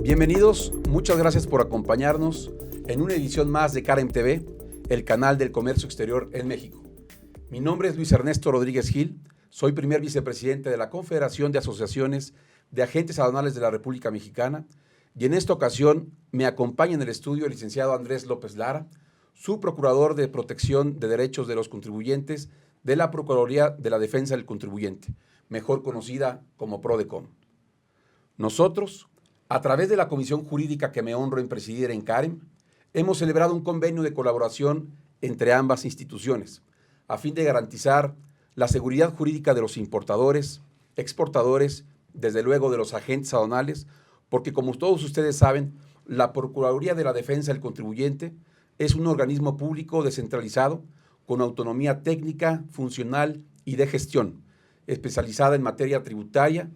Bienvenidos, muchas gracias por acompañarnos en una edición más de Carem TV, el canal del comercio exterior en México. Mi nombre es Luis Ernesto Rodríguez Gil, soy primer vicepresidente de la Confederación de Asociaciones de Agentes Aduanales de la República Mexicana y en esta ocasión me acompaña en el estudio el licenciado Andrés López Lara, subprocurador de Protección de Derechos de los Contribuyentes de la Procuraduría de la Defensa del Contribuyente, mejor conocida como PRODECON. Nosotros, a través de la comisión jurídica que me honro en presidir en Carem, hemos celebrado un convenio de colaboración entre ambas instituciones, a fin de garantizar la seguridad jurídica de los importadores, exportadores, desde luego de los agentes aduanales, porque como todos ustedes saben, la Procuraduría de la Defensa del Contribuyente es un organismo público descentralizado con autonomía técnica, funcional y de gestión, especializada en materia tributaria,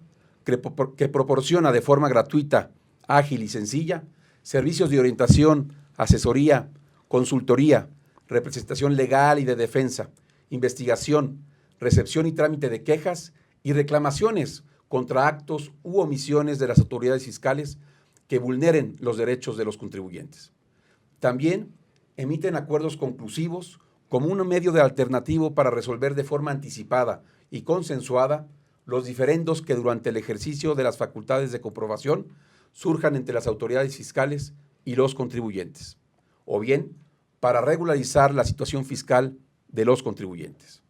que proporciona de forma gratuita, ágil y sencilla servicios de orientación, asesoría, consultoría, representación legal y de defensa, investigación, recepción y trámite de quejas y reclamaciones contra actos u omisiones de las autoridades fiscales que vulneren los derechos de los contribuyentes. También emiten acuerdos conclusivos como un medio de alternativo para resolver de forma anticipada y consensuada los diferendos que durante el ejercicio de las facultades de comprobación surjan entre las autoridades fiscales y los contribuyentes, o bien para regularizar la situación fiscal de los contribuyentes.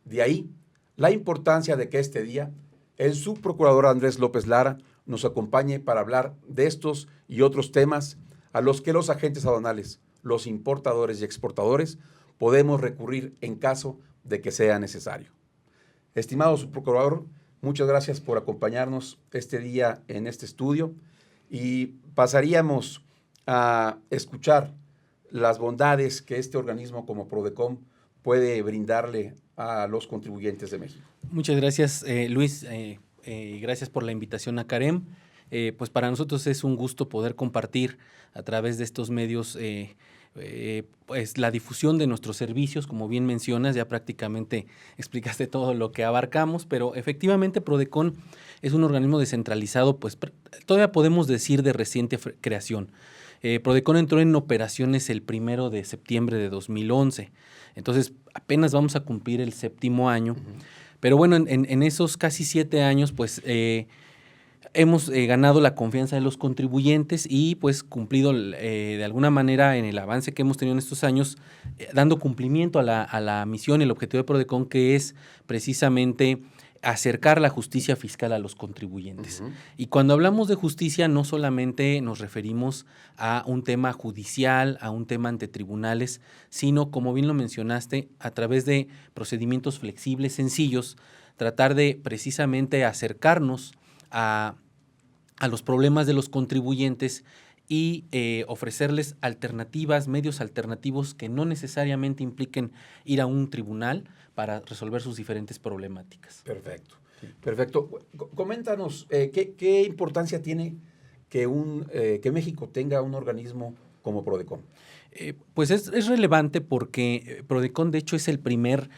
De ahí la importancia de que este día el subprocurador Andrés López Lara nos acompañe para hablar de estos y otros temas a los que los agentes aduanales, los importadores y exportadores podemos recurrir en caso de que sea necesario. Estimado subprocurador, muchas gracias por acompañarnos este día en este estudio y pasaríamos a escuchar las bondades que este organismo como PRODECON puede brindarle a los contribuyentes de México. Muchas gracias, Luis. Gracias por la invitación a Carem. Pues para nosotros es un gusto poder compartir a través de estos medios pues la difusión de nuestros servicios. Como bien mencionas, ya prácticamente explicaste todo lo que abarcamos, pero efectivamente PRODECON es un organismo descentralizado, pues todavía podemos decir de reciente creación. PRODECON entró en operaciones el 1 de septiembre de 2011, entonces apenas vamos a cumplir el 7º año, pero bueno, en esos casi 7 años, pues hemos ganado la confianza de los contribuyentes y pues cumplido de alguna manera en el avance que hemos tenido en estos años, dando cumplimiento a la misión y el objetivo de PRODECON, que es precisamente acercar la justicia fiscal a los contribuyentes. Y cuando hablamos de justicia, no solamente nos referimos a un tema judicial, a un tema ante tribunales, sino, como bien lo mencionaste, a través de procedimientos flexibles, sencillos, tratar de precisamente acercarnos a los problemas de los contribuyentes y ofrecerles alternativas, medios alternativos que no necesariamente impliquen ir a un tribunal para resolver sus diferentes problemáticas. Perfecto, perfecto. Coméntanos, ¿qué importancia tiene que México tenga un organismo como PRODECON? Pues es relevante porque PRODECON, de hecho, es el primer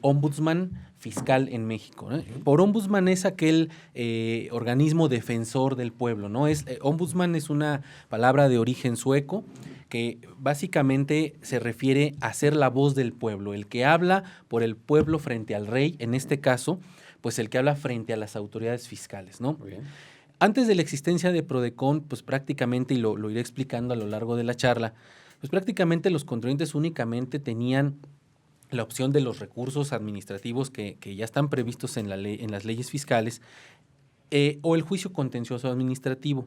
ombudsman fiscal en México, ¿no? Por ombudsman es aquel organismo defensor del pueblo, ¿no? Ombudsman es una palabra de origen sueco que básicamente se refiere a ser la voz del pueblo, el que habla por el pueblo frente al rey, en este caso, pues el que habla frente a las autoridades fiscales, ¿no? Muy bien. Antes de la existencia de PRODECON, pues prácticamente, y lo iré explicando a lo largo de la charla, pues prácticamente los contribuyentes únicamente tenían la opción de los recursos administrativos que ya están previstos en las leyes fiscales o el juicio contencioso administrativo.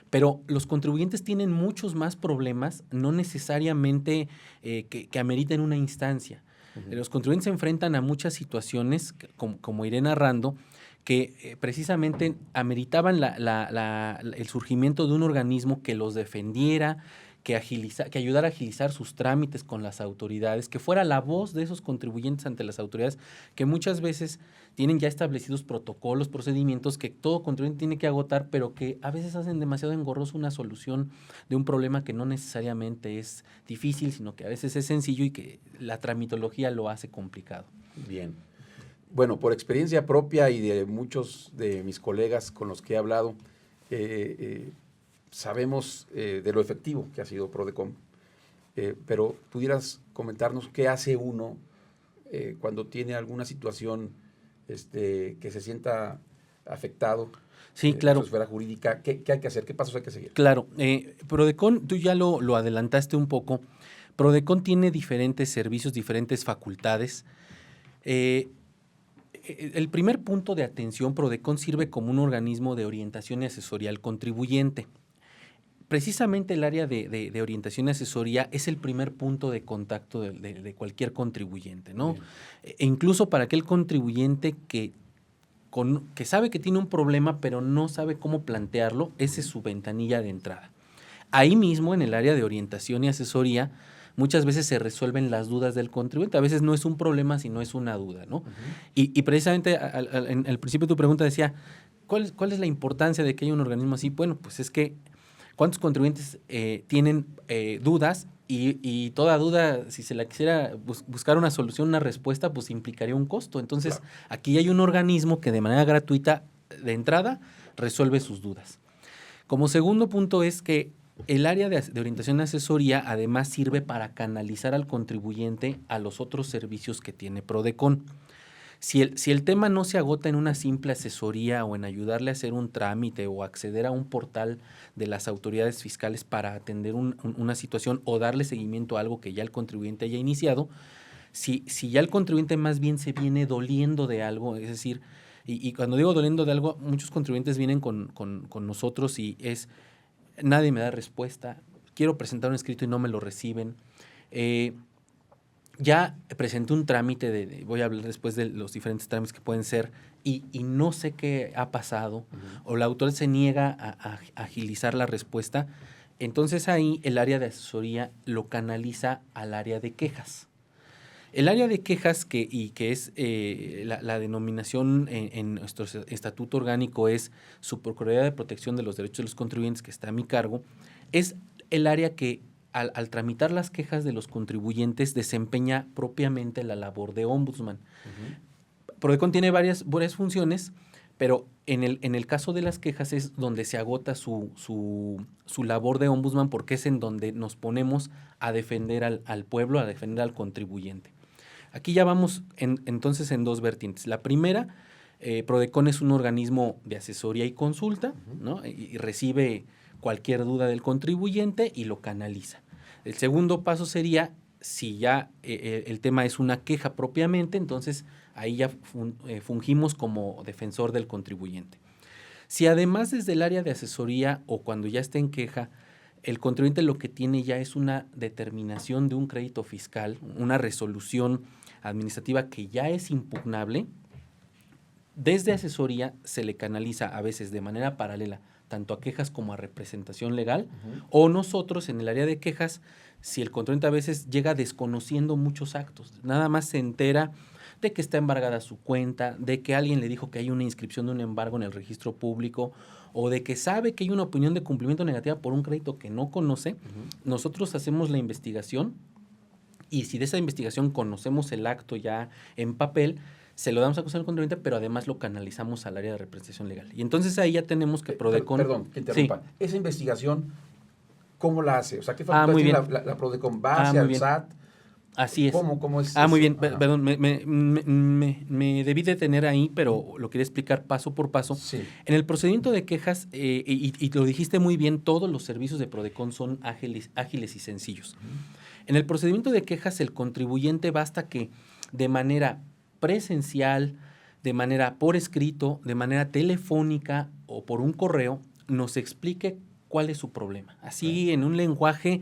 Pero los contribuyentes tienen muchos más problemas, no necesariamente que ameriten una instancia. Los contribuyentes se enfrentan a muchas situaciones, como iré narrando, que precisamente ameritaban el surgimiento de un organismo que los defendiera, que ayudara a agilizar sus trámites con las autoridades, que fuera la voz de esos contribuyentes ante las autoridades, que muchas veces tienen ya establecidos protocolos, procedimientos que todo contribuyente tiene que agotar, pero que a veces hacen demasiado engorroso una solución de un problema que no necesariamente es difícil, sino que a veces es sencillo y que la tramitología lo hace complicado. Bien. Bueno, por experiencia propia y de muchos de mis colegas con los que he hablado, sabemos de lo efectivo que ha sido Prodecon, pero pudieras comentarnos qué hace uno cuando tiene alguna situación que se sienta afectado. Sí, claro. En su esfera jurídica, ¿qué hay que hacer? ¿Qué pasos hay que seguir? Claro. Prodecon, tú ya lo adelantaste un poco. Prodecon tiene diferentes servicios, diferentes facultades. El primer punto de atención, Prodecon sirve como un organismo de orientación y asesoría al contribuyente. Precisamente el área de orientación y asesoría es el primer punto de contacto de cualquier contribuyente, ¿no? E incluso para aquel contribuyente que sabe que tiene un problema, pero no sabe cómo plantearlo, esa es su ventanilla de entrada. Ahí mismo, en el área de orientación y asesoría, muchas veces se resuelven las dudas del contribuyente. A veces no es un problema, sino es una duda, ¿no? Y precisamente en el principio de tu pregunta decía, ¿cuál es la importancia de que haya un organismo así? Bueno, pues es que ¿cuántos contribuyentes tienen dudas? Y toda duda, si se la quisiera buscar una solución, una respuesta, pues implicaría un costo. Entonces, claro, aquí hay un organismo que de manera gratuita, de entrada, resuelve sus dudas. Como segundo punto es que el área de orientación y asesoría además sirve para canalizar al contribuyente a los otros servicios que tiene Prodecon. Si el tema no se agota en una simple asesoría o en ayudarle a hacer un trámite o acceder a un portal de las autoridades fiscales para atender una situación o darle seguimiento a algo que ya el contribuyente haya iniciado, si ya el contribuyente más bien se viene doliendo de algo, es decir, y cuando digo doliendo de algo, muchos contribuyentes vienen con nosotros y es, nadie me da respuesta, quiero presentar un escrito y no me lo reciben, ya presenté un trámite, voy a hablar después de los diferentes trámites que pueden ser, y no sé qué ha pasado, o la autoridad se niega a agilizar la respuesta, entonces ahí el área de asesoría lo canaliza al área de quejas. El área de quejas, que es la denominación en nuestro estatuto orgánico es Subprocuraduría de Protección de los Derechos de los Contribuyentes, que está a mi cargo, es el área que al tramitar las quejas de los contribuyentes desempeña propiamente la labor de ombudsman. Prodecon tiene varias funciones, pero en el caso de las quejas es donde se agota su labor de ombudsman, porque es en donde nos ponemos a defender al pueblo, a defender al contribuyente. Aquí ya vamos entonces en dos vertientes. La primera, Prodecon es un organismo de asesoría y consulta, ¿no? Y recibe cualquier duda del contribuyente y lo canaliza. El segundo paso sería, si ya el tema es una queja propiamente, entonces ahí ya fungimos como defensor del contribuyente. Si además desde el área de asesoría o cuando ya esté en queja, el contribuyente lo que tiene ya es una determinación de un crédito fiscal, una resolución administrativa que ya es impugnable, desde asesoría se le canaliza a veces de manera paralela tanto a quejas como a representación legal, o nosotros en el área de quejas, si el contribuyente a veces llega desconociendo muchos actos, nada más se entera de que está embargada su cuenta, de que alguien le dijo que hay una inscripción de un embargo en el registro público, o de que sabe que hay una opinión de cumplimiento negativa por un crédito que no conoce, nosotros hacemos la investigación y si de esa investigación conocemos el acto ya en papel, se lo damos a conocer al contribuyente, pero además lo canalizamos al área de representación legal. Y entonces ahí ya tenemos que Prodecon... Perdón, que interrumpa. Sí. Esa investigación, ¿cómo la hace? O sea, ¿qué facultad tiene la Prodecon? ¿Va hacia el SAT? Así es. ¿Cómo es muy eso? Bien. Perdón, me debí detener ahí, pero lo quería explicar paso por paso. Sí. En el procedimiento de quejas, y lo dijiste muy bien, todos los servicios de Prodecon son ágiles y sencillos. En el procedimiento de quejas, el contribuyente basta que de manera presencial, de manera por escrito, de manera telefónica o por un correo, nos explique cuál es su problema. Así, en un lenguaje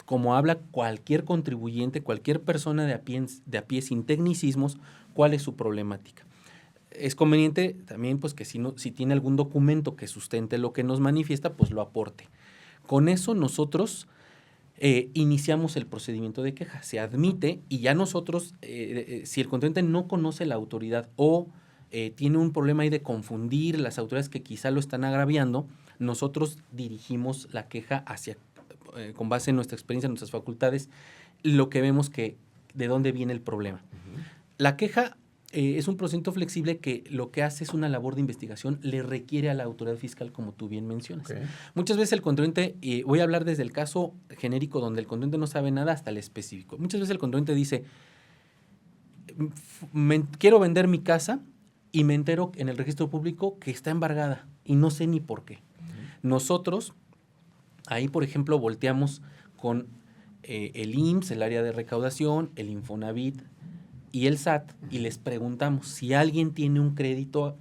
como habla cualquier contribuyente, cualquier persona de a pie sin tecnicismos, cuál es su problemática. Es conveniente también pues, que si tiene algún documento que sustente lo que nos manifiesta, pues lo aporte. Con eso nosotros iniciamos el procedimiento de queja, se admite y ya nosotros, si el contribuyente no conoce la autoridad o tiene un problema ahí de confundir las autoridades que quizá lo están agraviando, nosotros dirigimos la queja hacia, con base en nuestra experiencia, en nuestras facultades, lo que vemos que de dónde viene el problema. La queja es un procedimiento flexible que lo que hace es una labor de investigación, le requiere a la autoridad fiscal, como tú bien mencionas. Okay. Muchas veces el contribuyente, voy a hablar desde el caso genérico donde el contribuyente no sabe nada hasta el específico. Muchas veces el contribuyente dice, quiero vender mi casa y me entero en el registro público que está embargada y no sé ni por qué. Nosotros, ahí por ejemplo, volteamos con el IMSS, el área de recaudación, el Infonavit y el SAT, y les preguntamos si alguien tiene un crédito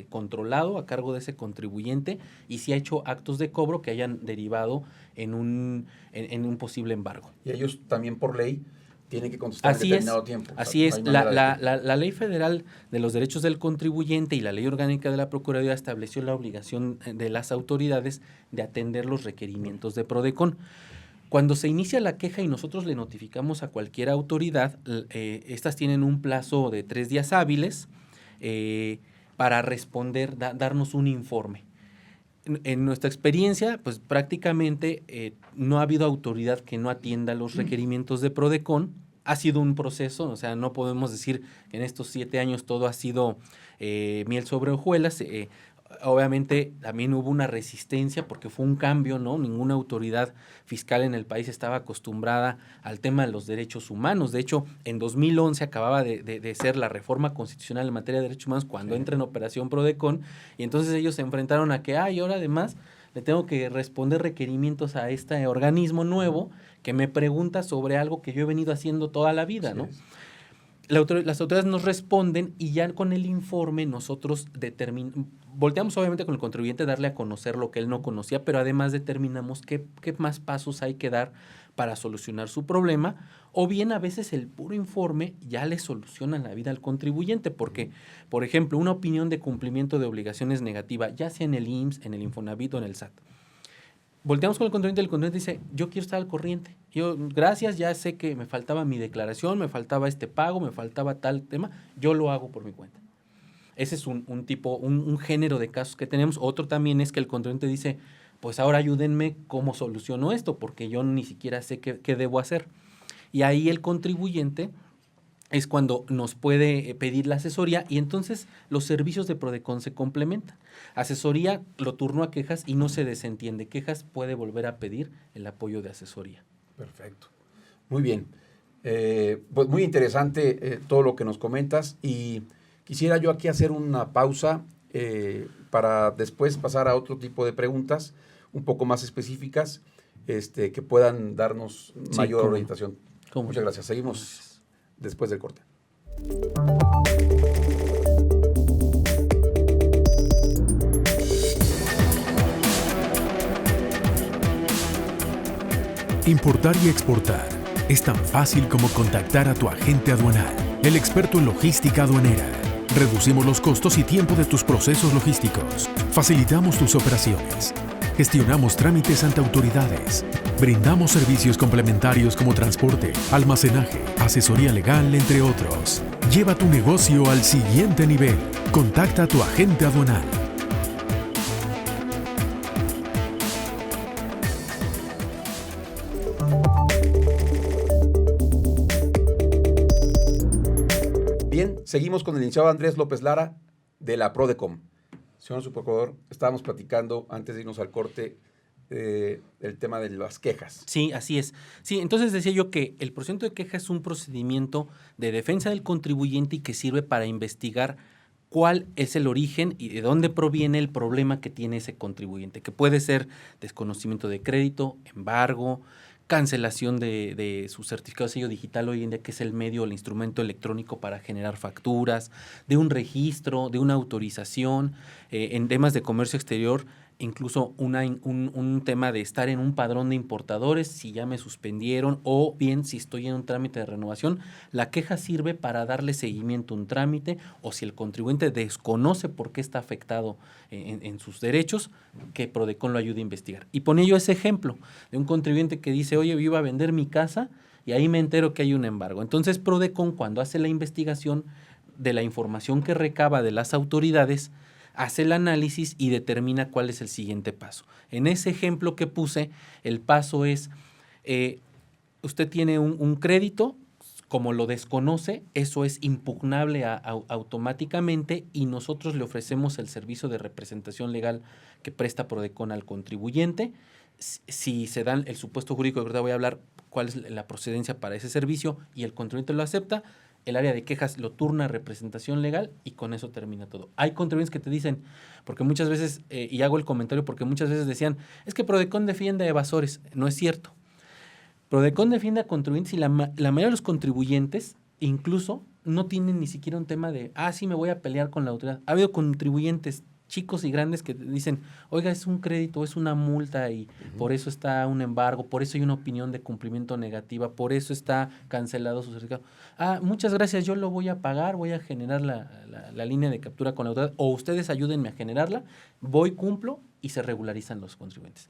controlado a cargo de ese contribuyente y si ha hecho actos de cobro que hayan derivado en un posible embargo. Y ellos también por ley tienen que contestar en determinado tiempo. Así es. La Ley Federal de los Derechos del Contribuyente y la Ley Orgánica de la Procuraduría estableció la obligación de las autoridades de atender los requerimientos de PRODECON. Cuando se inicia la queja y nosotros le notificamos a cualquier autoridad, estas tienen un plazo de 3 días hábiles para responder, darnos un informe. En nuestra experiencia, pues prácticamente no ha habido autoridad que no atienda los requerimientos de PRODECON. Ha sido un proceso, o sea, no podemos decir que en estos 7 años todo ha sido miel sobre hojuelas. Obviamente también hubo una resistencia porque fue un cambio, ¿no? Ninguna autoridad fiscal en el país estaba acostumbrada al tema de los derechos humanos. De hecho, en 2011 acababa de ser la reforma constitucional en materia de derechos humanos cuando entra en operación PRODECON, y entonces ellos se enfrentaron a que, ahora además le tengo que responder requerimientos a este organismo nuevo que me pregunta sobre algo que yo he venido haciendo toda la vida, ¿no? Las autoridades nos responden y ya con el informe nosotros volteamos obviamente con el contribuyente a darle a conocer lo que él no conocía, pero además determinamos qué más pasos hay que dar para solucionar su problema, o bien a veces el puro informe ya le soluciona la vida al contribuyente, porque, por ejemplo, una opinión de cumplimiento de obligaciones negativa, ya sea en el IMSS, en el Infonavit o en el SAT, volteamos con el contribuyente dice, yo quiero estar al corriente. Yo, gracias, ya sé que me faltaba mi declaración, me faltaba este pago, me faltaba tal tema, yo lo hago por mi cuenta. Ese es un género de casos que tenemos. Otro también es que el contribuyente dice, pues ahora ayúdenme cómo soluciono esto, porque yo ni siquiera sé qué debo hacer. Y ahí el contribuyente es cuando nos puede pedir la asesoría y entonces los servicios de PRODECON se complementan. Asesoría lo turno a quejas y no se desentiende. Quejas puede volver a pedir el apoyo de asesoría. Perfecto. Muy bien. Pues muy interesante todo lo que nos comentas, y quisiera yo aquí hacer una pausa para después pasar a otro tipo de preguntas un poco más específicas que puedan darnos mayor orientación. Muchas gracias. Seguimos después del corte. Importar y exportar es tan fácil como contactar a tu agente aduanal, el experto en logística aduanera. Reducimos los costos y tiempo de tus procesos logísticos. Facilitamos tus operaciones. Gestionamos trámites ante autoridades. Brindamos servicios complementarios como transporte, almacenaje, asesoría legal, entre otros. Lleva tu negocio al siguiente nivel. Contacta a tu agente aduanal. Bien, seguimos con el licenciado Andrés López Lara de la PRODECON. Señor Subprocurador, estábamos platicando antes de irnos al corte el tema de las quejas. Sí, así es. Sí, entonces decía yo que el procedimiento de queja es un procedimiento de defensa del contribuyente y que sirve para investigar cuál es el origen y de dónde proviene el problema que tiene ese contribuyente, que puede ser desconocimiento de crédito, embargo, cancelación de su certificado de sello digital hoy en día, que es el medio, el instrumento electrónico para generar facturas, de un registro, de una autorización, en temas de comercio exterior, incluso un tema de estar en un padrón de importadores, si ya me suspendieron, o bien si estoy en un trámite de renovación. La queja sirve para darle seguimiento a un trámite, o si el contribuyente desconoce por qué está afectado en sus derechos, que PRODECON lo ayude a investigar. Y ponía yo ese ejemplo de un contribuyente que dice, oye, yo iba a vender mi casa y ahí me entero que hay un embargo. Entonces PRODECON, cuando hace la investigación de la información que recaba de las autoridades, hace el análisis y determina cuál es el siguiente paso. En ese ejemplo que puse, el paso es, usted tiene un crédito como lo desconoce, eso es impugnable automáticamente y nosotros le ofrecemos el servicio de representación legal que presta Prodecon al contribuyente. Si se dan el supuesto jurídico, de verdad voy a hablar cuál es la procedencia para ese servicio y el contribuyente lo acepta, el área de quejas lo turna a representación legal y con eso termina todo. Hay contribuyentes que te dicen, porque muchas veces, y hago el comentario porque muchas veces decían, es que Prodecon defiende a evasores. No es cierto. Prodecon defiende a contribuyentes y la mayoría de los contribuyentes incluso no tienen ni siquiera un tema de, sí me voy a pelear con la autoridad. Ha habido contribuyentes chicos y grandes que dicen, oiga, es un crédito, es una multa y por eso está un embargo, por eso hay una opinión de cumplimiento negativa, por eso está cancelado su certificado. Muchas gracias, yo lo voy a pagar, voy a generar la línea de captura con la autoridad o ustedes ayúdenme a generarla, voy, cumplo y se regularizan los contribuyentes.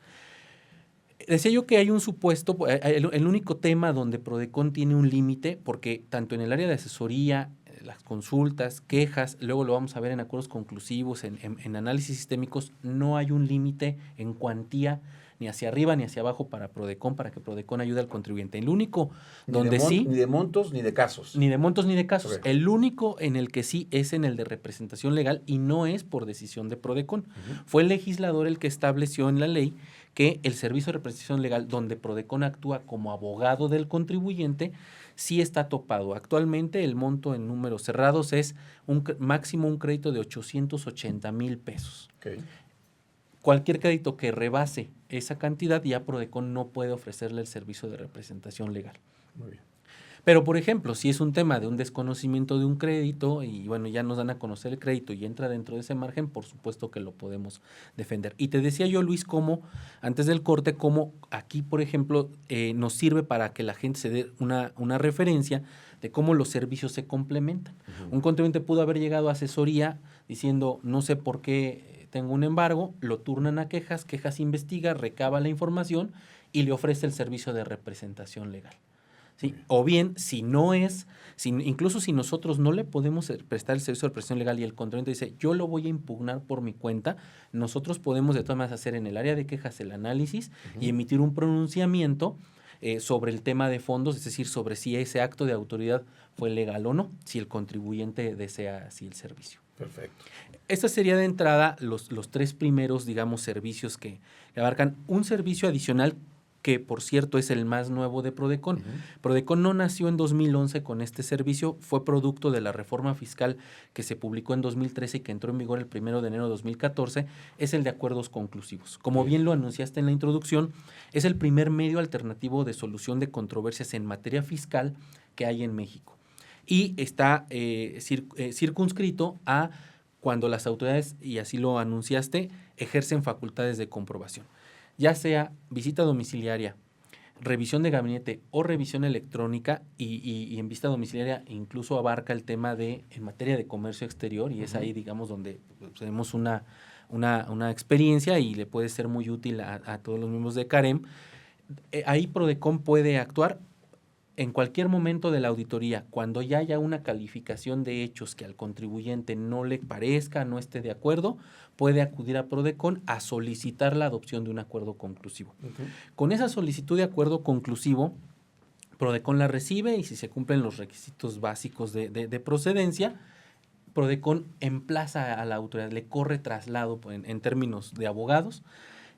Decía yo que hay un supuesto, el único tema donde Prodecon tiene un límite, porque tanto en el área de asesoría, las consultas, quejas, luego lo vamos a ver en acuerdos conclusivos, en análisis sistémicos, no hay un límite en cuantía ni hacia arriba ni hacia abajo para Prodecon, para que Prodecon ayude al contribuyente. El único donde sí... Ni de montos ni de casos. Ni de montos ni de casos. Okay. El único en el que sí es en el de representación legal y no es por decisión de Prodecon. Fue el legislador el que estableció en la ley que el servicio de representación legal donde Prodecon actúa como abogado del contribuyente sí está topado. Actualmente el monto en números cerrados es máximo un crédito de 880,000 pesos. Okay. Cualquier crédito que rebase esa cantidad, ya Prodecon no puede ofrecerle el servicio de representación legal. Muy bien. Pero, por ejemplo, si es un tema de un desconocimiento de un crédito y, bueno, ya nos dan a conocer el crédito y entra dentro de ese margen, por supuesto que lo podemos defender. Y te decía yo, Luis, cómo, antes del corte, cómo aquí, por ejemplo, nos sirve para que la gente se dé una referencia de cómo los servicios se complementan. Un contribuyente pudo haber llegado a asesoría diciendo, no sé por qué tengo un embargo, lo turnan a quejas, quejas investiga, recaba la información y le ofrece el servicio de representación legal. ¿Sí? O bien, incluso si nosotros no le podemos prestar el servicio de representación legal y el contribuyente dice, yo lo voy a impugnar por mi cuenta, nosotros podemos de todas maneras hacer en el área de quejas el análisis y emitir un pronunciamiento sobre el tema de fondos, es decir, sobre si ese acto de autoridad fue legal o no, si el contribuyente desea así el servicio. Perfecto. Esta sería de entrada los tres primeros, digamos, servicios que abarcan un servicio adicional que, por cierto, es el más nuevo de Prodecon. Prodecon no nació en 2011 con este servicio, fue producto de la reforma fiscal que se publicó en 2013 y que entró en vigor el 1 de enero de 2014, es el de acuerdos conclusivos. Como bien lo anunciaste en la introducción, es el primer medio alternativo de solución de controversias en materia fiscal que hay en México. Y está circunscrito a cuando las autoridades, y así lo anunciaste, ejercen facultades de comprobación. Ya sea visita domiciliaria, revisión de gabinete o revisión electrónica y en visita domiciliaria incluso abarca el tema en materia de comercio exterior y es ahí, digamos, donde tenemos una experiencia y le puede ser muy útil a todos los miembros de CAREM. Ahí Prodecon puede actuar en cualquier momento de la auditoría, cuando ya haya una calificación de hechos que al contribuyente no le parezca, no esté de acuerdo, puede acudir a Prodecon a solicitar la adopción de un acuerdo conclusivo. Con esa solicitud de acuerdo conclusivo, Prodecon la recibe y si se cumplen los requisitos básicos de procedencia, Prodecon emplaza a la autoridad, le corre traslado en términos de abogados,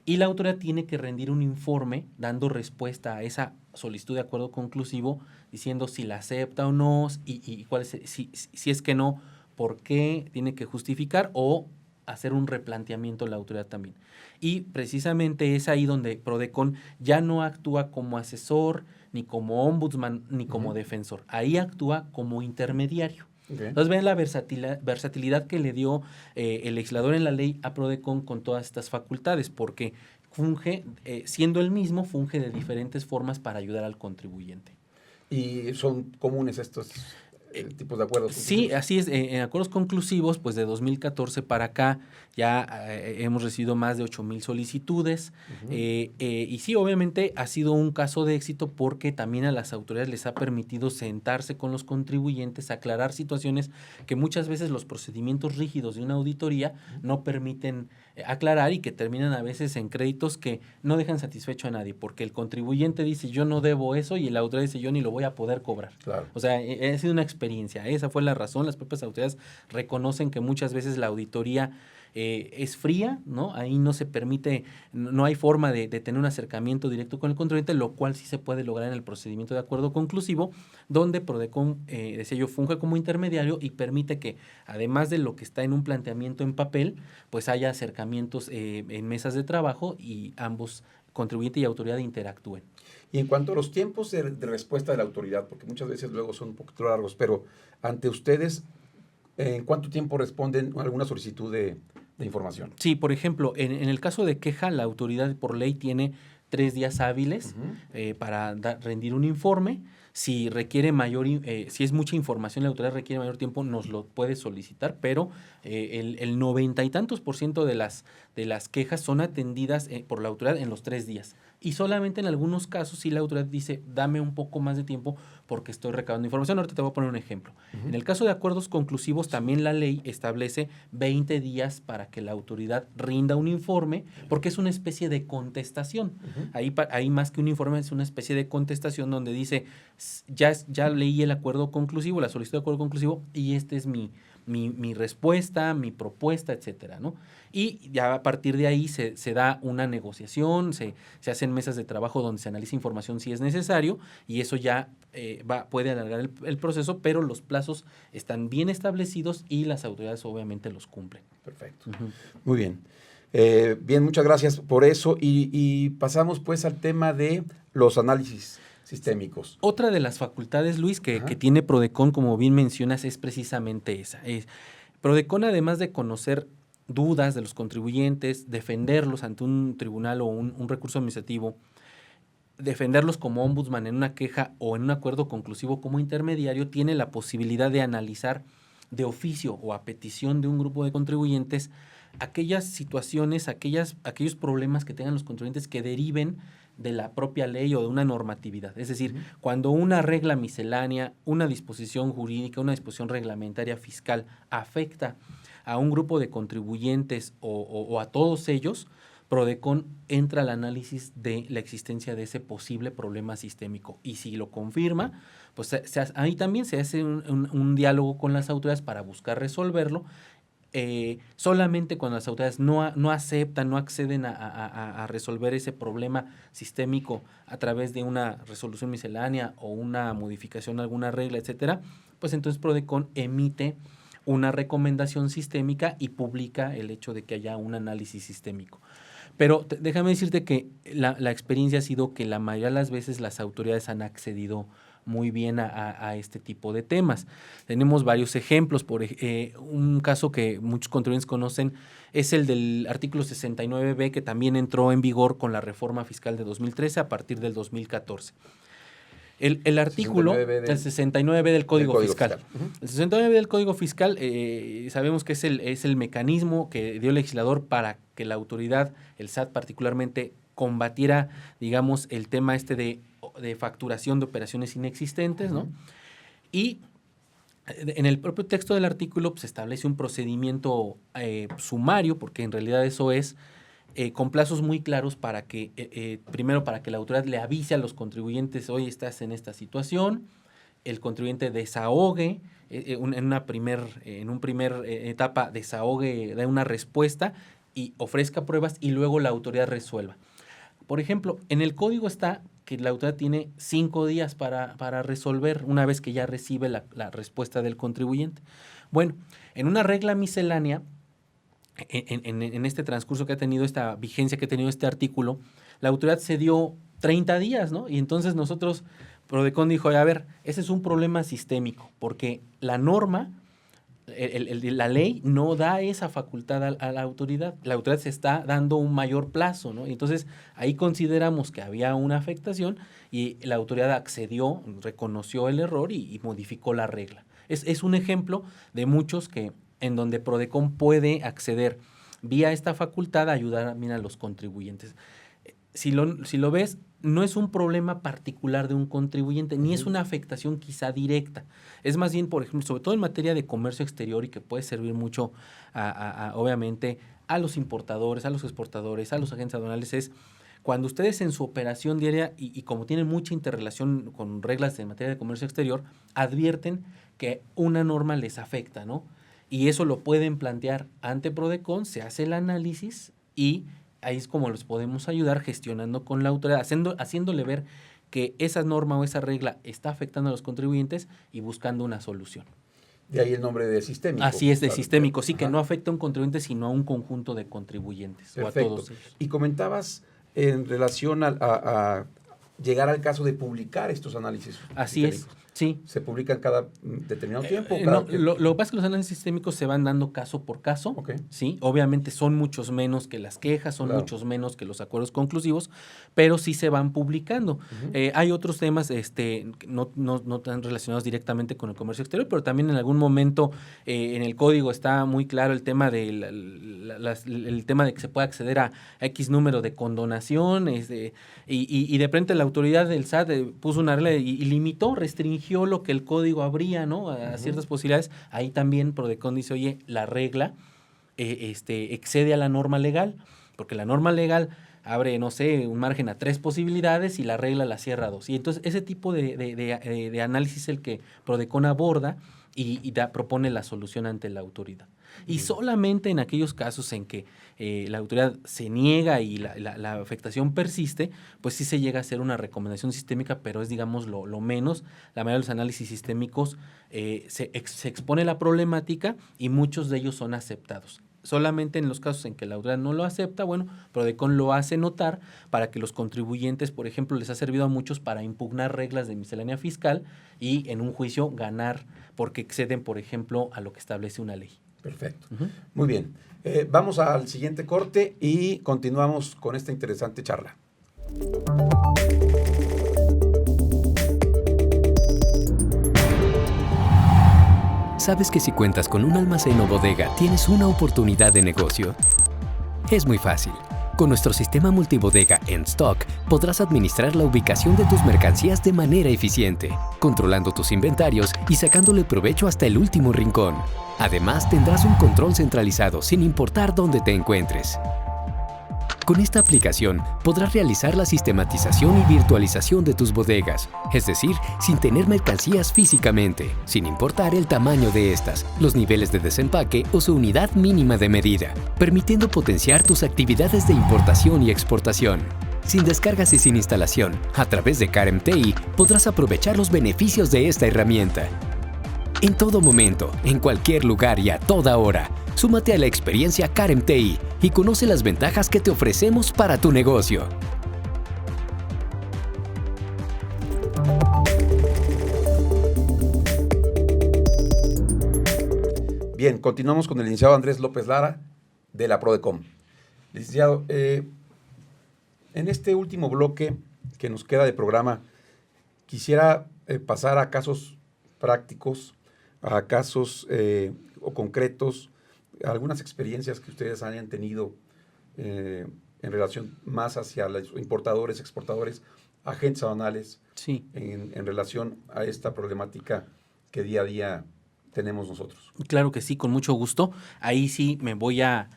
y la autoridad tiene que rendir un informe dando respuesta a esa solicitud de acuerdo conclusivo, diciendo si la acepta o no, y cuál es, si es que no, por qué tiene que justificar o hacer un replanteamiento la autoridad también. Y precisamente es ahí donde Prodecon ya no actúa como asesor, ni como ombudsman, ni como defensor. Ahí actúa como intermediario. Okay. Entonces ven la versatilidad que le dio el legislador en la ley a Prodecon con todas estas facultades, porque funge, siendo el mismo, funge de diferentes formas para ayudar al contribuyente. ¿Y son comunes estos tipos de acuerdos Sí, conclusivos. así es. En acuerdos conclusivos, pues de 2014 para acá ya hemos recibido más de 8,000 solicitudes. Y sí, obviamente ha sido un caso de éxito porque también a las autoridades les ha permitido sentarse con los contribuyentes, aclarar situaciones que muchas veces los procedimientos rígidos de una auditoría no permiten aclarar y que terminan a veces en créditos que no dejan satisfecho a nadie, porque el contribuyente dice yo no debo eso y la autoridad dice yo ni lo voy a poder cobrar. Claro. O sea, ha sido una experiencia. Esa fue la razón. Las propias autoridades reconocen que muchas veces la auditoría es fría, ¿no? Ahí no se permite, no hay forma de tener un acercamiento directo con el contribuyente, lo cual sí se puede lograr en el procedimiento de acuerdo conclusivo, donde Prodecon, decía yo, funge como intermediario y permite que, además de lo que está en un planteamiento en papel, pues haya acercamientos en mesas de trabajo y ambos, contribuyente y autoridad, interactúen. Y en cuanto a los tiempos de respuesta de la autoridad, porque muchas veces luego son un poquito largos, pero ante ustedes, ¿en cuánto tiempo responden alguna solicitud de información? Sí, por ejemplo, en el caso de queja, la autoridad por ley tiene 3 días hábiles para rendir un informe. Si requiere si es mucha información, la autoridad requiere mayor tiempo, nos lo puede solicitar, pero el 90 y tantos % de las quejas son atendidas por la autoridad en los 3 días. Y solamente en algunos casos sí la autoridad dice, dame un poco más de tiempo porque estoy recabando información. Ahorita te voy a poner un ejemplo. En el caso de acuerdos conclusivos, también la ley establece 20 días para que la autoridad rinda un informe, porque es una especie de contestación. Ahí más que un informe es una especie de contestación donde dice, ya leí el acuerdo conclusivo, la solicitud de acuerdo conclusivo, y esta es mi respuesta, mi propuesta, etcétera, ¿no? Y ya a partir de ahí se da una negociación, se hacen mesas de trabajo donde se analiza información si es necesario, y eso ya puede alargar el proceso, pero los plazos están bien establecidos y las autoridades obviamente los cumplen. Perfecto. Muy bien. Bien, muchas gracias por eso. Y pasamos pues al tema de los análisis sistémicos. Otra de las facultades, Luis, que tiene Prodecon, como bien mencionas, es precisamente esa. Prodecon, además de conocer dudas de los contribuyentes, defenderlos ante un tribunal o un recurso administrativo, defenderlos como ombudsman en una queja o en un acuerdo conclusivo como intermediario, tiene la posibilidad de analizar de oficio o a petición de un grupo de contribuyentes aquellas situaciones, aquellos problemas que tengan los contribuyentes que deriven de la propia ley o de una normatividad. Es decir, cuando una regla miscelánea, una disposición jurídica, una disposición reglamentaria fiscal afecta a un grupo de contribuyentes o a todos ellos, Prodecon entra al análisis de la existencia de ese posible problema sistémico. Y si lo confirma, pues ahí también se hace un diálogo con las autoridades para buscar resolverlo. Solamente cuando las autoridades no aceptan, no acceden a resolver ese problema sistémico a través de una resolución miscelánea o una modificación a alguna regla, etcétera, pues entonces Prodecon emite una recomendación sistémica y publica el hecho de que haya un análisis sistémico. Pero déjame decirte que la experiencia ha sido que la mayoría de las veces las autoridades han accedido muy bien a este tipo de temas. Tenemos varios ejemplos. Un caso que muchos contribuyentes conocen es el del artículo 69B, que también entró en vigor con la reforma fiscal de 2013 a partir del 2014. El artículo 69B del Código Fiscal. El 69B del Código Fiscal sabemos que es el mecanismo que dio el legislador para que la autoridad, el SAT particularmente, combatiera, digamos, el tema de facturación de operaciones inexistentes, ¿no? Y en el propio texto del artículo pues, se establece un procedimiento sumario, porque en realidad eso es con plazos muy claros para que, primero, para que la autoridad le avise a los contribuyentes, hoy estás en esta situación, el contribuyente desahogue, en una primer etapa desahogue, dé una respuesta y ofrezca pruebas y luego la autoridad resuelva. Por ejemplo, en el código está que la autoridad tiene 5 días para resolver una vez que ya recibe la respuesta del contribuyente. Bueno, en una regla miscelánea, en este transcurso que ha tenido, esta vigencia que ha tenido este artículo, la autoridad se dio 30 días, ¿no? Y entonces nosotros, Prodecon dijo, a ver, ese es un problema sistémico, porque la norma, la ley no da esa facultad a la autoridad. La autoridad se está dando un mayor plazo, ¿no? Y entonces ahí consideramos que había una afectación y la autoridad accedió, reconoció el error y modificó la regla. Es un ejemplo de muchos en donde Prodecon puede acceder vía esta facultad a ayudar a los contribuyentes. Si lo ves, no es un problema particular de un contribuyente, ni es una afectación quizá directa. Es más bien, por ejemplo, sobre todo en materia de comercio exterior y que puede servir mucho obviamente, a los importadores, a los exportadores, a los agentes aduanales, es cuando ustedes en su operación diaria y como tienen mucha interrelación con reglas en materia de comercio exterior, advierten que una norma les afecta, ¿no? Y eso lo pueden plantear ante Prodecon, se hace el análisis y ahí es como los podemos ayudar gestionando con la autoridad, haciéndole ver que esa norma o esa regla está afectando a los contribuyentes y buscando una solución. De ahí el nombre de sistémico. Así es, de sistémico, sí, que no afecta a un contribuyente, sino a un conjunto de contribuyentes. Perfecto. O a todos ellos. Y comentabas en relación a llegar al caso de publicar estos análisis Así sistémicos. es, sí. ¿Se publican cada determinado tiempo? No, lo que pasa es que los análisis sistémicos se van dando caso por caso, Okay. ¿sí? Obviamente son muchos menos que las quejas, son Claro. muchos menos que los acuerdos conclusivos, pero sí se van publicando. Hay otros temas no tan relacionados directamente con el comercio exterior, pero también en algún momento en el código está muy claro el tema de el tema de que se puede acceder a X número de condonación, y de repente la autoridad del SAT puso una regla y limitó, restringió lo que el código abría, ¿no? A ciertas posibilidades. Ahí también Prodecon dice, oye, la regla excede a la norma legal, porque la norma legal abre, no sé, un margen a 3 posibilidades y la regla la cierra a 2. Y entonces ese tipo de análisis es el que Prodecon aborda y propone la solución ante la autoridad. Y solamente en aquellos casos en que la autoridad se niega y la afectación persiste, pues sí se llega a hacer una recomendación sistémica, pero es, digamos, lo menos. La mayoría de los análisis sistémicos se expone la problemática y muchos de ellos son aceptados. Solamente en los casos en que la autoridad no lo acepta, bueno, Prodecon lo hace notar para que los contribuyentes, por ejemplo, les ha servido a muchos para impugnar reglas de miscelánea fiscal y en un juicio ganar porque exceden, por ejemplo, a lo que establece una ley. Perfecto. Muy bien. Vamos al siguiente corte y continuamos con esta interesante charla. ¿Sabes que si cuentas con un almacén o bodega, tienes una oportunidad de negocio? Es muy fácil. Con nuestro sistema multibodega EnStock, podrás administrar la ubicación de tus mercancías de manera eficiente, controlando tus inventarios y sacándole provecho hasta el último rincón. Además, tendrás un control centralizado sin importar dónde te encuentres. Con esta aplicación podrás realizar la sistematización y virtualización de tus bodegas, es decir, sin tener mercancías físicamente, sin importar el tamaño de estas, los niveles de desempaque o su unidad mínima de medida, permitiendo potenciar tus actividades de importación y exportación. Sin descargas y sin instalación, a través de Karem TI podrás aprovechar los beneficios de esta herramienta. En todo momento, en cualquier lugar y a toda hora, súmate a la experiencia Karem TI y conoce las ventajas que te ofrecemos para tu negocio. Bien, continuamos con el licenciado Andrés López Lara de la Prodecon. Licenciado, en este último bloque que nos queda de programa, quisiera pasar a casos prácticos, a casos o concretos, algunas experiencias que ustedes hayan tenido en relación más hacia los importadores, exportadores, agentes aduanales, Sí. en relación a esta problemática que día a día tenemos nosotros. Claro que sí, con mucho gusto. Ahí sí me voy a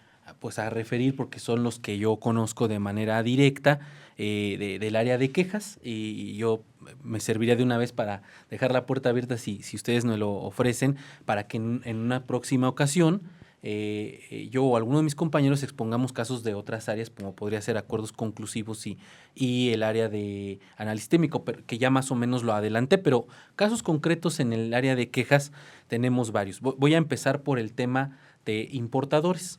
referir porque son los que yo conozco de manera directa del área de quejas y yo me serviría de una vez para dejar la puerta abierta si ustedes me lo ofrecen para que en una próxima ocasión yo o alguno de mis compañeros expongamos casos de otras áreas como podría ser acuerdos conclusivos y el área de análisis sistémico, que ya más o menos lo adelanté, pero casos concretos en el área de quejas tenemos varios. Voy a empezar por el tema de importadores.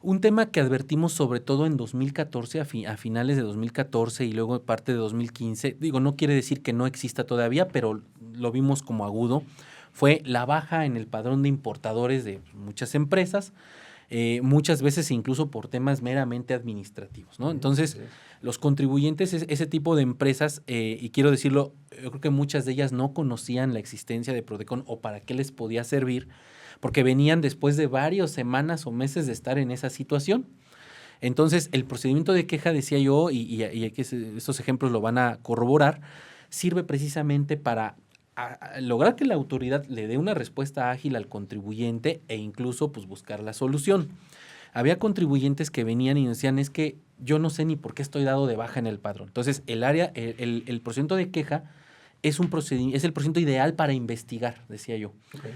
Un tema que advertimos sobre todo en 2014, a finales de 2014 y luego parte de 2015, no quiere decir que no exista todavía, pero lo vimos como agudo, fue la baja en el padrón de importadores de muchas empresas muchas veces incluso por temas meramente administrativos, ¿no? Entonces, los contribuyentes, ese tipo de empresas, y quiero decirlo, yo creo que muchas de ellas no conocían la existencia de Prodecon o para qué les podía servir, porque venían después de varias semanas o meses de estar en esa situación. Entonces, el procedimiento de queja, decía yo, y aquí estos ejemplos lo van a corroborar, sirve precisamente para lograr que la autoridad le dé una respuesta ágil al contribuyente e incluso pues, buscar la solución. Había contribuyentes que venían y decían, es que yo no sé ni por qué estoy dado de baja en el padrón. Entonces, el procedimiento de queja es el procedimiento ideal para investigar, decía yo. Okay.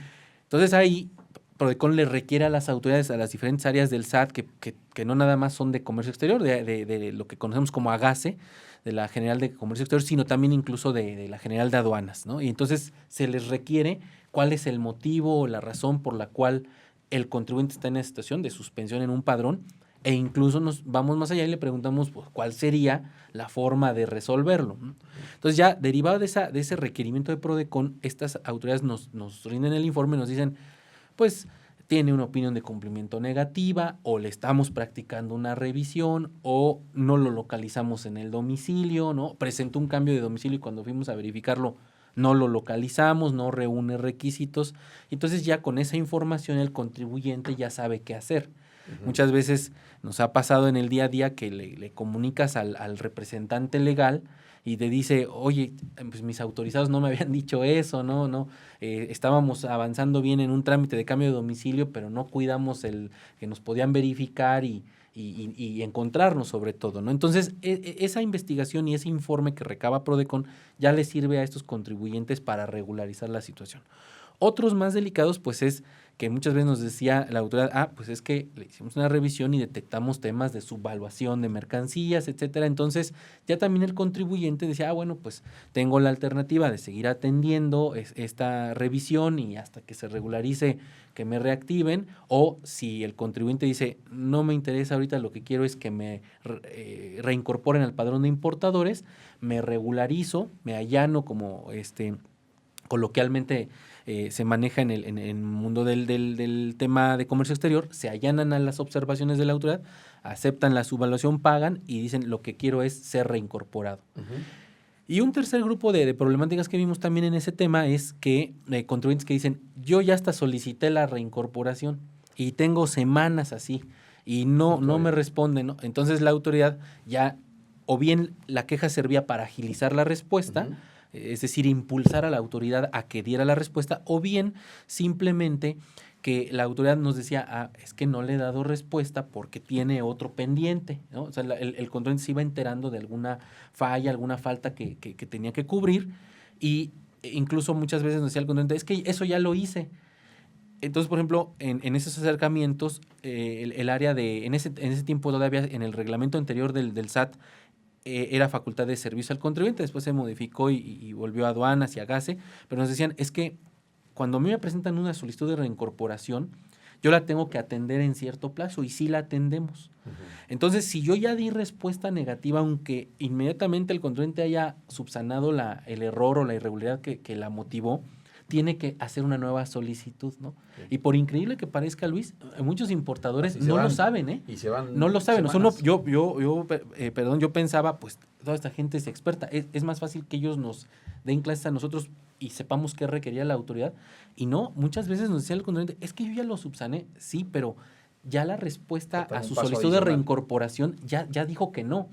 Entonces, ahí Prodecon le requiere a las autoridades, a las diferentes áreas del SAT, que no nada más son de comercio exterior, de lo que conocemos como AGACE, de la General de Comercio Exterior, sino también incluso de la General de Aduanas, ¿no? Y entonces se les requiere cuál es el motivo o la razón por la cual el contribuyente está en esa situación de suspensión en un padrón, e incluso nos vamos más allá y le preguntamos pues, cuál sería la forma de resolverlo, ¿no? Entonces ya derivado de ese requerimiento de Prodecon, estas autoridades nos rinden el informe y nos dicen, pues tiene una opinión de cumplimiento negativa, o le estamos practicando una revisión, o no lo localizamos en el domicilio, ¿no? Presentó un cambio de domicilio y cuando fuimos a verificarlo no lo localizamos, no reúne requisitos. Entonces ya con esa información el contribuyente ya sabe qué hacer. Uh-huh. Muchas veces nos ha pasado en el día a día que le comunicas al representante legal y te dice, oye, pues mis autorizados no me habían dicho eso, no, estábamos avanzando bien en un trámite de cambio de domicilio, pero no cuidamos el que nos podían verificar y encontrarnos sobre todo, ¿no? Entonces, esa investigación y ese informe que recaba Prodecon ya le sirve a estos contribuyentes para regularizar la situación. Otros más delicados, pues es que muchas veces nos decía la autoridad, pues es que le hicimos una revisión y detectamos temas de subvaluación de mercancías, etcétera. Entonces, ya también el contribuyente decía, bueno, pues tengo la alternativa de seguir atendiendo esta revisión y hasta que se regularice que me reactiven, o si el contribuyente dice, no me interesa ahorita, lo que quiero es que me reincorporen al padrón de importadores, me regularizo, me allano como coloquialmente se maneja en el mundo del tema de comercio exterior, se allanan a las observaciones de la autoridad, aceptan la subvaluación, pagan y dicen lo que quiero es ser reincorporado. Uh-huh. Y un tercer grupo de problemáticas que vimos también en ese tema es que contribuyentes que dicen, yo ya hasta solicité la reincorporación y tengo semanas así y no me responden, ¿no? Entonces la autoridad ya, o bien la queja servía para agilizar la respuesta, uh-huh, es decir, impulsar a la autoridad a que diera la respuesta, o bien simplemente que la autoridad nos decía, es que no le he dado respuesta porque tiene otro pendiente, ¿no? O sea, el contribuyente se iba enterando de alguna falla, alguna falta que tenía que cubrir, y incluso muchas veces nos decía el contribuyente, es que eso ya lo hice. Entonces, por ejemplo, en esos acercamientos, el área en ese tiempo todavía en el reglamento anterior del SAT, era facultad de servicio al contribuyente, después se modificó y volvió a aduanas y a GACE, pero nos decían, es que cuando a mí me presentan una solicitud de reincorporación, yo la tengo que atender en cierto plazo y sí la atendemos. Uh-huh. Entonces, si yo ya di respuesta negativa, aunque inmediatamente el contribuyente haya subsanado el error o la irregularidad que la motivó, tiene que hacer una nueva solicitud, ¿no? Sí. Y por increíble que parezca, Luis, muchos importadores lo saben, ¿eh? Y se van. No lo saben. O sea, yo pensaba, pues, toda esta gente es experta. Es más fácil que ellos nos den clases a nosotros y sepamos qué requería la autoridad. Y no, muchas veces nos decía el contribuyente, es que yo ya lo subsané, sí, pero ya la respuesta a su solicitud de reincorporación ya dijo que no.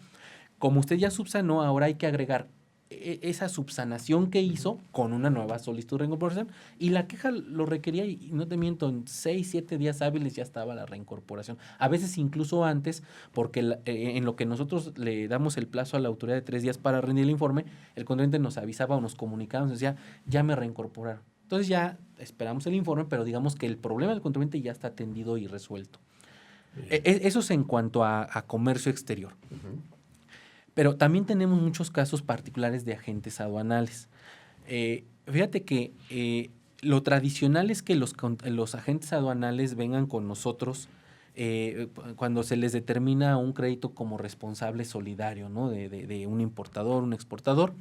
Como usted ya subsanó, ahora hay que agregar esa subsanación que hizo con una nueva solicitud de reincorporación, y la queja lo requería, y no te miento, en 6-7 días hábiles ya estaba la reincorporación, a veces incluso antes, porque en lo que nosotros le damos el plazo a la autoridad de 3 días para rendir el informe, el contribuyente nos avisaba o nos comunicaba, nos decía, ya me reincorporaron. Entonces ya esperamos el informe, pero digamos que el problema del contribuyente ya está atendido y resuelto. Eso es en cuanto a comercio exterior. Uh-huh. Pero también tenemos muchos casos particulares de agentes aduanales. Fíjate que lo tradicional es que los agentes aduanales vengan con nosotros cuando se les determina un crédito como responsable solidario, ¿no? de un importador, un exportador.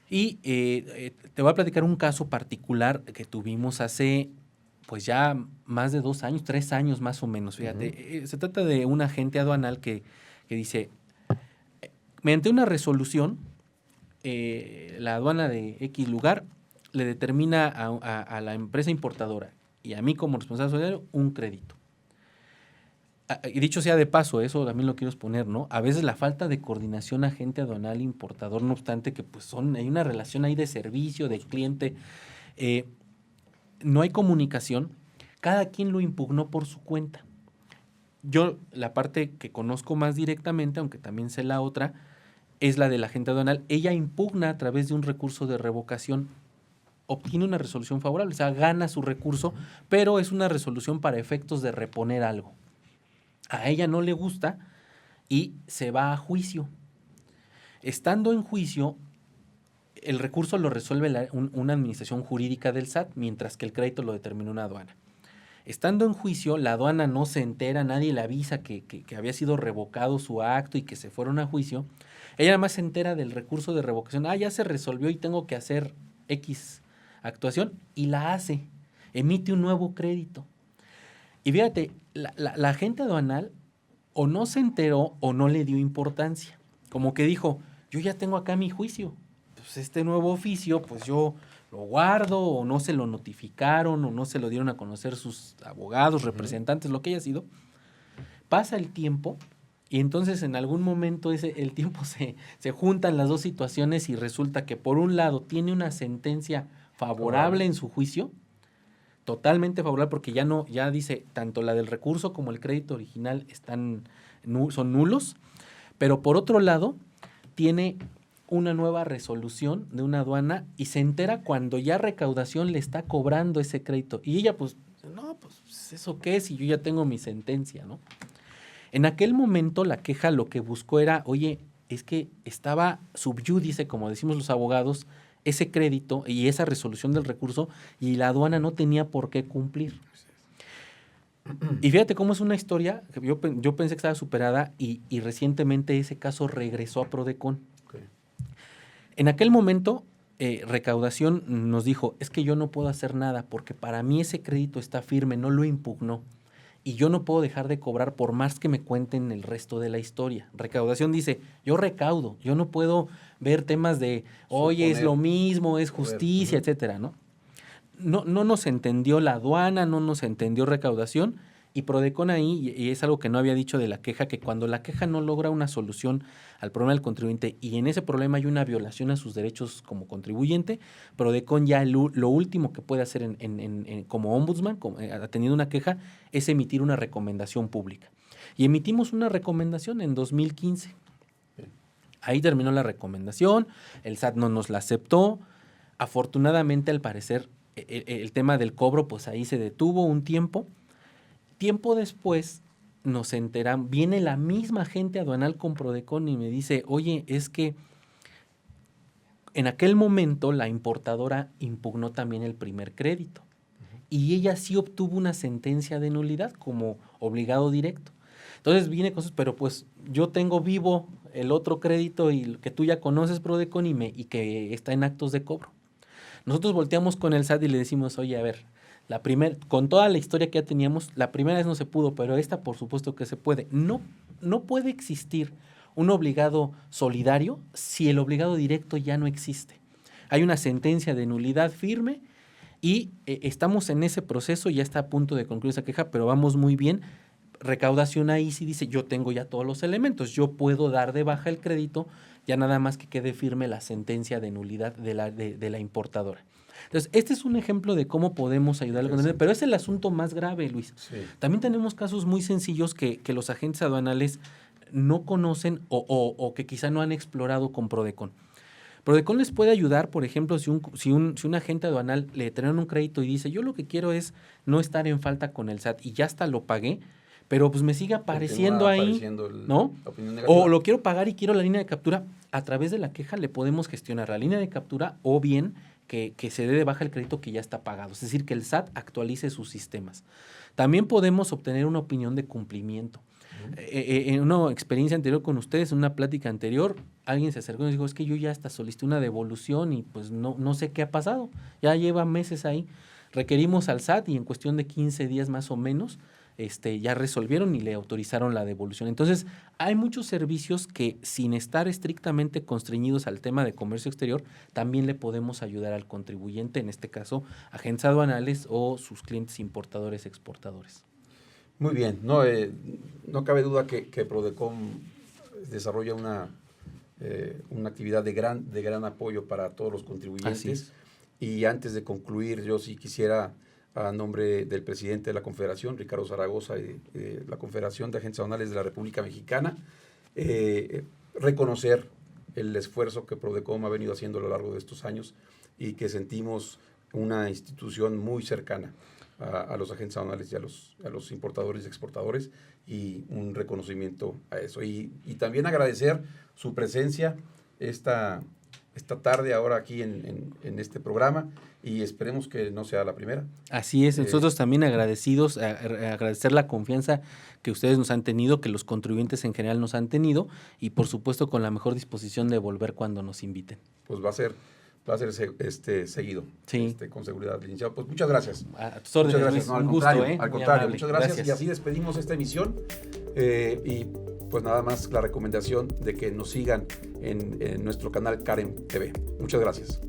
Y te voy a platicar un caso particular que tuvimos hace pues ya más de 2 años, 3 años más o menos, fíjate. Se trata de un agente aduanal que dice, mediante una resolución, la aduana de X lugar le determina a la empresa importadora y a mí como responsable solidario un crédito. Y dicho sea de paso, eso también lo quiero exponer, ¿no? A veces la falta de coordinación agente aduanal importador, no obstante que pues hay una relación ahí de servicio, de cliente, no hay comunicación, cada quien lo impugnó por su cuenta. Yo, la parte que conozco más directamente, aunque también sé la otra, es la del agente aduanal. Ella impugna a través de un recurso de revocación, obtiene una resolución favorable, o sea, gana su recurso, pero es una resolución para efectos de reponer algo. A ella no le gusta y se va a juicio. Estando en juicio, el recurso lo resuelve una administración jurídica del SAT, mientras que el crédito lo determina una aduana. Estando en juicio, la aduana no se entera, nadie le avisa que había sido revocado su acto y que se fueron a juicio. Ella nada más se entera del recurso de revocación. Ya se resolvió y tengo que hacer X actuación, y la hace. Emite un nuevo crédito. Y fíjate, la agente aduanal o no se enteró o no le dio importancia. Como que dijo, yo ya tengo acá mi juicio. Pues este nuevo oficio, pues yo lo guardo, o no se lo notificaron, o no se lo dieron a conocer sus abogados, representantes, lo que haya sido. Pasa el tiempo y entonces en algún momento el tiempo se juntan las dos situaciones y resulta que por un lado tiene una sentencia favorable en su juicio, totalmente favorable, porque ya dice, tanto la del recurso como el crédito original son nulos, pero por otro lado tiene una nueva resolución de una aduana y se entera cuando ya recaudación le está cobrando ese crédito. Y ella, pues, no, pues, ¿eso qué es? Y yo ya tengo mi sentencia, ¿no? En aquel momento la queja lo que buscó era, oye, es que estaba sub iudice, como decimos los abogados, ese crédito y esa resolución del recurso, y la aduana no tenía por qué cumplir. Y fíjate cómo es una historia que yo pensé que estaba superada y recientemente ese caso regresó a Prodecon. Okay. En aquel momento, Recaudación nos dijo, es que yo no puedo hacer nada porque para mí ese crédito está firme, no lo impugnó. Y yo no puedo dejar de cobrar por más que me cuenten el resto de la historia. Recaudación dice, yo recaudo, yo no puedo ver temas de, oye, es lo mismo, es justicia, etcétera, ¿no? No nos entendió la aduana, no nos entendió Recaudación, y Prodecon ahí, y es algo que no había dicho de la queja, que cuando la queja no logra una solución al problema del contribuyente y en ese problema hay una violación a sus derechos como contribuyente, Prodecon ya lo último que puede hacer como ombudsman, atendiendo una queja, es emitir una recomendación pública. Y emitimos una recomendación en 2015. Ahí terminó la recomendación, el SAT no nos la aceptó. Afortunadamente, al parecer, el tema del cobro, pues ahí se detuvo un tiempo. Tiempo después nos enteramos, viene la misma agente aduanal con Prodecon y me dice, oye, es que en aquel momento la importadora impugnó también el primer crédito y ella sí obtuvo una sentencia de nulidad como obligado directo. Entonces viene cosas, pero pues yo tengo vivo el otro crédito y que tú ya conoces, Prodecon, y que está en actos de cobro. Nosotros volteamos con el SAT y le decimos, oye, a ver, con toda la historia que ya teníamos, la primera vez no se pudo, pero esta por supuesto que se puede. No puede existir un obligado solidario si el obligado directo ya no existe. Hay una sentencia de nulidad firme y estamos en ese proceso, ya está a punto de concluir esa queja, pero vamos muy bien. Recaudación ahí sí dice, yo tengo ya todos los elementos, yo puedo dar de baja el crédito, ya nada más que quede firme la sentencia de nulidad de la importadora. Entonces, este es un ejemplo de cómo podemos ayudar al contribuyente, pero es el asunto más grave, Luis. Sí. También tenemos casos muy sencillos que los agentes aduanales no conocen o que quizá no han explorado con Prodecon. Prodecon les puede ayudar, por ejemplo, si un agente aduanal le traen un crédito y dice, yo lo que quiero es no estar en falta con el SAT y ya hasta lo pagué, pero pues me sigue apareciendo ahí, ¿no? O lo quiero pagar y quiero la línea de captura. A través de la queja le podemos gestionar la línea de captura o bien que se dé de baja el crédito que ya está pagado. Es decir, que el SAT actualice sus sistemas. También podemos obtener una opinión de cumplimiento. En una experiencia anterior con ustedes, en una plática anterior, alguien se acercó y nos dijo, es que yo ya hasta solicité una devolución y pues no sé qué ha pasado. Ya lleva meses ahí. requerimos al SAT y en cuestión de 15 días más o menos ya resolvieron y le autorizaron la devolución. Entonces, hay muchos servicios que sin estar estrictamente constreñidos al tema de comercio exterior, también le podemos ayudar al contribuyente, en este caso, agentes aduanales o sus clientes importadores, exportadores. Muy bien, no cabe duda que Prodecom desarrolla una actividad de gran apoyo para todos los contribuyentes. Y antes de concluir, yo sí quisiera, a nombre del presidente de la Confederación, Ricardo Zaragoza, y la Confederación de Agentes Aduanales de la República Mexicana, reconocer el esfuerzo que Prodecom ha venido haciendo a lo largo de estos años y que sentimos una institución muy cercana a los agentes aduanales y a los importadores y exportadores, y un reconocimiento a eso. Y también agradecer su presencia esta tarde ahora aquí en este programa, y esperemos que no sea la primera. Así es, nosotros también agradecidos, agradecer la confianza que ustedes nos han tenido, que los contribuyentes en general nos han tenido, y por supuesto con la mejor disposición de volver cuando nos inviten. Pues va a ser seguido, sí. Con seguridad, licenciado. Pues muchas gracias. A tus órdenes, muchas gracias. Luis, un gusto, al contrario, muchas gracias. Y así despedimos esta emisión, y pues nada más la recomendación de que nos sigan en nuestro canal Karen TV. Muchas gracias.